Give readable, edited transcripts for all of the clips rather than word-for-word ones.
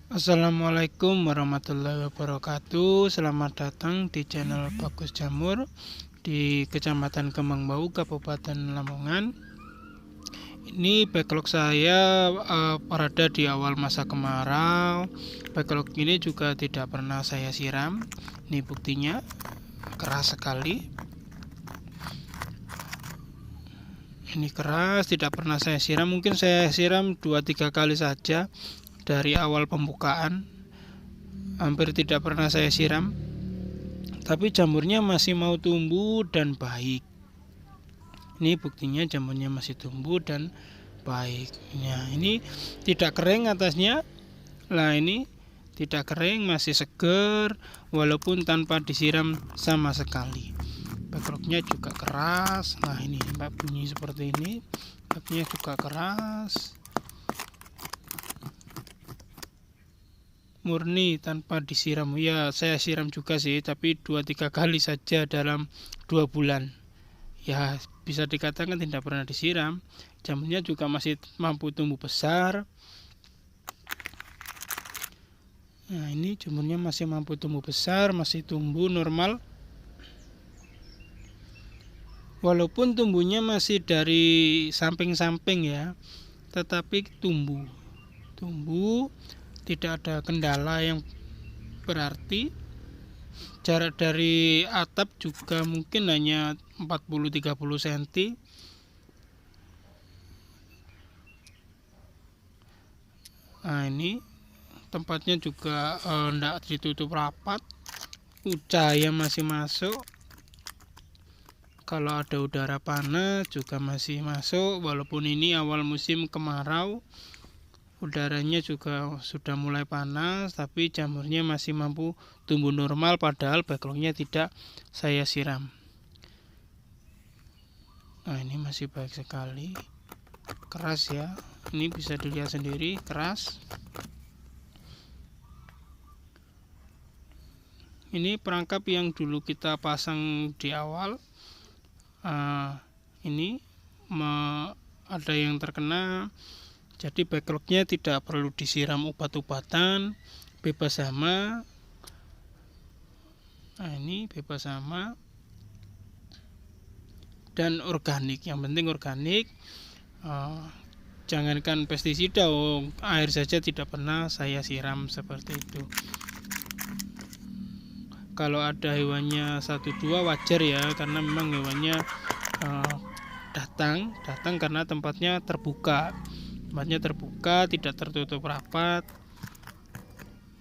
Assalamualaikum warahmatullahi wabarakatuh. Selamat datang di channel Bagus Jamur di Kecamatan Kemangbau, Kabupaten Lamongan. Ini backlog saya berada di awal masa kemarau. Backlog ini juga tidak pernah saya siram. Ini buktinya, keras sekali. Ini keras, tidak pernah saya siram. Mungkin saya siram 2-3 kali saja dari awal pembukaan. Hampir tidak pernah saya siram. Tapi jamurnya masih mau tumbuh dan baik. Ini buktinya jamurnya masih tumbuh dan baik. Nah, ini tidak kering atasnya. Nah, ini tidak kering, masih seger walaupun tanpa disiram sama sekali. Backlognya juga keras. Nah, ini bunyi seperti ini. Backlognya juga keras, murni tanpa disiram. Ya, saya siram juga sih, tapi 2-3 kali saja dalam 2 bulan. Ya, bisa dikatakan tidak pernah disiram. Jamurnya juga masih mampu tumbuh besar. Nah, ini jamurnya masih mampu tumbuh besar, masih tumbuh normal. Walaupun tumbuhnya masih dari samping-samping ya, tetapi tumbuh, tidak ada kendala yang berarti. Jarak dari atap juga mungkin hanya 40-30 cm. Nah, ini tempatnya juga tidak ditutup rapat, cahaya masih masuk. Kalau ada udara panas juga masih masuk. Walaupun ini awal musim kemarau, udaranya juga sudah mulai panas, tapi jamurnya masih mampu tumbuh normal, padahal backlognya tidak saya siram. Nah, ini masih baik sekali, keras ya. Ini bisa dilihat sendiri, keras. Ini perangkap yang dulu kita pasang di awal. Ini ada yang terkena, jadi backlognya tidak perlu disiram obat-obatan, bebas hama. Nah, ini bebas hama dan organik. Yang penting organik. Jangankan pestisida, air saja tidak pernah saya siram seperti itu. Kalau ada hewannya 1-2 wajar ya, karena memang hewannya datang karena tempatnya terbuka, tidak tertutup rapat.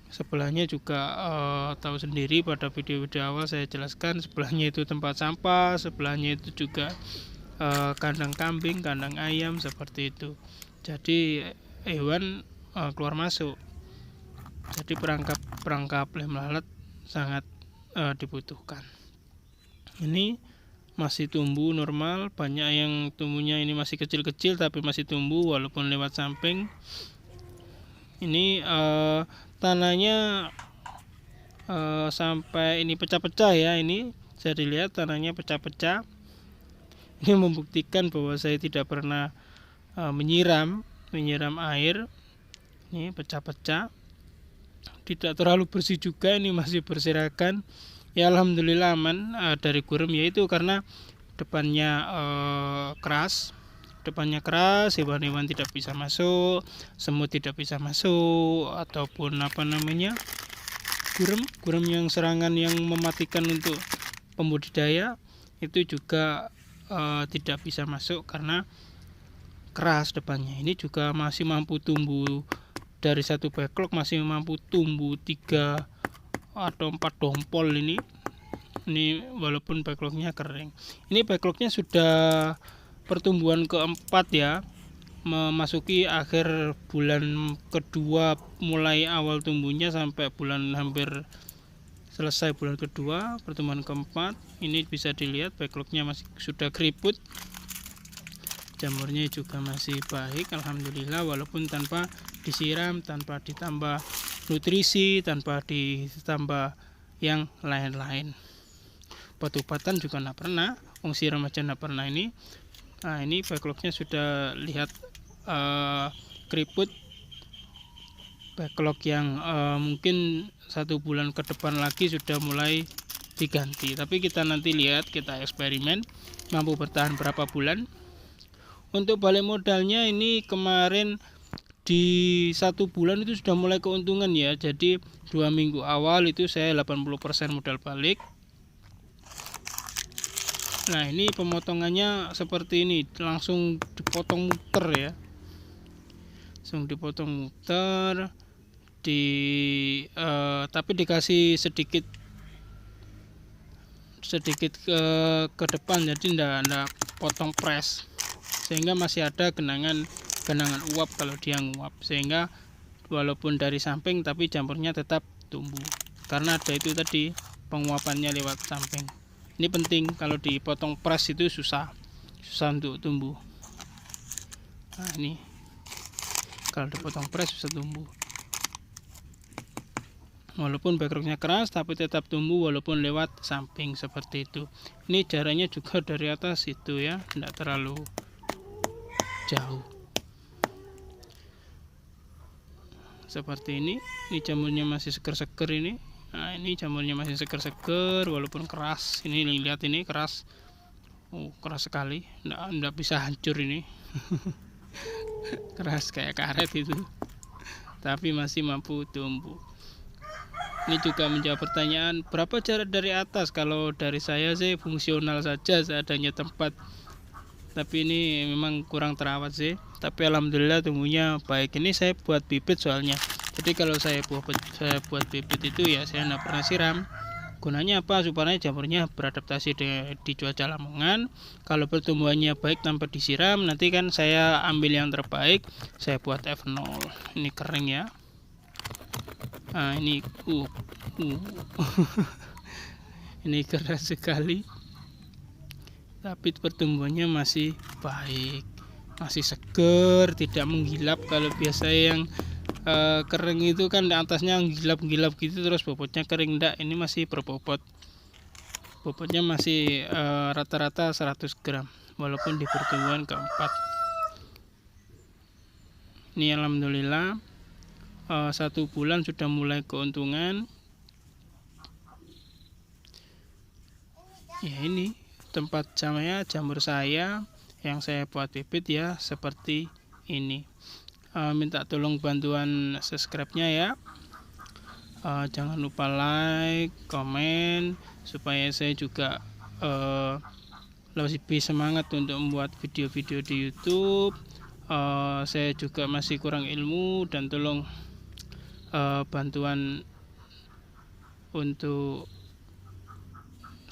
Sebelahnya juga tahu sendiri, pada video-video awal saya jelaskan, sebelahnya itu tempat sampah, sebelahnya itu juga kandang kambing, kandang ayam, seperti itu. Jadi hewan keluar masuk. Jadi perangkap lem lalat sangat dibutuhkan. Ini masih tumbuh normal, banyak yang tumbuhnya ini masih kecil-kecil tapi masih tumbuh walaupun lewat samping. Ini tanahnya sampai ini pecah-pecah ya. Ini bisa dilihat tanahnya pecah-pecah. Ini membuktikan bahwa saya tidak pernah menyiram air. Ini pecah-pecah, tidak terlalu bersih juga, ini masih berserakan. Ya, alhamdulillah aman dari gurem, yaitu karena depannya keras, hewan-hewan tidak bisa masuk, semut tidak bisa masuk, ataupun gurem yang serangan yang mematikan untuk pembudidaya itu juga tidak bisa masuk karena keras depannya. Ini juga masih mampu tumbuh, dari satu backlog masih mampu tumbuh 3 atau 4 dompol ini walaupun backlognya kering. Ini backlognya sudah pertumbuhan keempat ya, memasuki akhir bulan kedua, mulai awal tumbuhnya sampai bulan hampir selesai bulan kedua, pertumbuhan keempat. Ini bisa dilihat backlognya masih sudah keriput, jamurnya juga masih baik alhamdulillah, walaupun tanpa disiram, tanpa ditambah nutrisi, tanpa ditambah yang lain-lain. Obat-obatan juga tidak pernah, siram aja tidak pernah. Ini nah, ini backlognya sudah lihat keriput, backlog yang mungkin 1 bulan ke depan lagi sudah mulai diganti. Tapi kita nanti lihat, kita eksperimen mampu bertahan berapa bulan. Untuk balik modalnya ini kemarin di 1 bulan itu sudah mulai keuntungan ya. Jadi 2 minggu awal itu saya 80% modal balik. Nah ini pemotongannya seperti ini, langsung dipotong muter ya, langsung dipotong muter tapi dikasih sedikit ke depan, jadi ndak potong press, sehingga masih ada genangan uap kalau dia nguap, sehingga walaupun dari samping tapi jamurnya tetap tumbuh karena ada itu tadi penguapannya lewat samping. Ini penting, kalau dipotong press itu susah untuk tumbuh. Nah ini kalau dipotong press susah tumbuh, walaupun backgroundnya keras tapi tetap tumbuh walaupun lewat samping seperti itu. Ini jaraknya juga dari atas itu ya, tidak terlalu jauh seperti ini. Ini jamurnya masih seger-seger ini. Nah ini jamurnya masih seger-seger walaupun keras. Ini lihat, ini keras, keras sekali, nggak bisa hancur ini. Keras kayak karet itu, tapi masih mampu tumbuh. Ini juga menjawab pertanyaan berapa jarak dari atas. Kalau dari saya sih fungsional saja seadanya tempat, tapi ini memang kurang terawat sih. Tapi alhamdulillah tumbuhnya baik. Ini saya buat bibit soalnya, jadi kalau saya buat bibit itu ya saya tidak pernah siram. Gunanya apa? Supaya jamurnya beradaptasi di cuaca Lamongan. Kalau pertumbuhannya baik tanpa disiram, nanti kan saya ambil yang terbaik, saya buat F0. Ini kering ya. Nah ini ini keras sekali, tapi pertumbuhannya masih baik, masih seger, tidak menggilap. Kalau biasa yang kering itu kan di atasnya gilap-gilap gitu terus bobotnya kering. Enggak, ini masih berbobot, bobotnya masih rata-rata 100 gram walaupun di pertumbuhan keempat. Ini alhamdulillah 1 bulan sudah mulai keuntungan ya. Ini tempat jamur saya yang saya buat bibit ya, seperti ini. Minta tolong bantuan subscribe-nya ya. Jangan lupa like, komen, supaya saya juga lebih semangat untuk membuat video-video di YouTube. Saya juga masih kurang ilmu, dan tolong bantuan untuk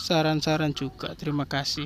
saran-saran juga. Terima kasih.